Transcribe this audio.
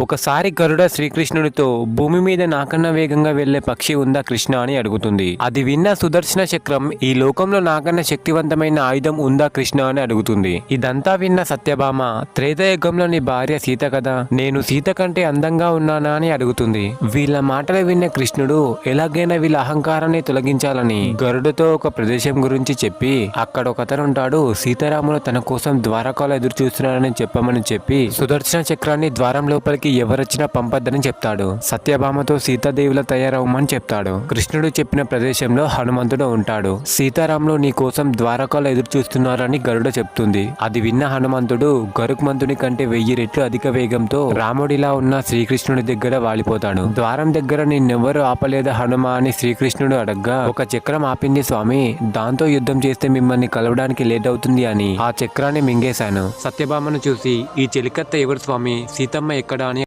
ఒకసారి గరుడ శ్రీకృష్ణుడితో భూమి మీద నాకన్నా వేగంగా వెళ్లే పక్షి ఉందా కృష్ణ అని అడుగుతుంది. అది విన్న సుదర్శన చక్రం ఈ లోకంలో నాకన్నా శక్తివంతమైన ఆయుధం ఉందా కృష్ణ అని అడుగుతుంది. ఇదంతా విన్న సత్యభామ త్రేతాయుగంలో నీ భార్య సీత కదా, నేను సీత కంటే అందంగా ఉన్నానా అని అడుగుతుంది. వీళ్ళ మాటలు విన్న కృష్ణుడు ఎలాగైనా వీళ్ళ అహంకారాన్ని తొలగించాలని గరుడతో ఒక ప్రదేశం గురించి చెప్పి అక్కడ ఒకతనుంటాడు, సీతారాములు తన కోసం ద్వారకాలో ఎదురు చూస్తున్నారని చెప్పమని చెప్పి సుదర్శన చక్రాన్ని ద్వారం లోపలికి ఎవరొచ్చినా పంపద్దని చెప్తాడు. సత్యభామతో సీతాదేవిలా తయారవమని చెప్తాడు. కృష్ణుడు చెప్పిన ప్రదేశంలో హనుమంతుడు ఉంటాడు. సీతారాములు నీ కోసం ద్వారకాలో ఎదురు చూస్తున్నారని గరుడ చెప్తుంది. అది విన్న హనుమంతుడు గరుక్మంతుని కంటే 1000 రెట్లు అధిక వేగంతో రాముడిలా ఉన్న శ్రీకృష్ణుడి దగ్గర వాలిపోతాడు. ద్వారం దగ్గర నిన్నెవ్వరూ ఆపలేదా హనుమ అని శ్రీకృష్ణుడు అడగ్గా, ఒక చక్రం ఆపింది స్వామి, దాంతో యుద్ధం చేస్తే మిమ్మల్ని కలవడానికి లేట్ అవుతుంది అని ఆ చక్రాన్ని మింగేశాను. సత్యభామను చూసి ఈ చెలికత్త ఎవరు స్వామి, సీతమ్మ ఎక్కడా అని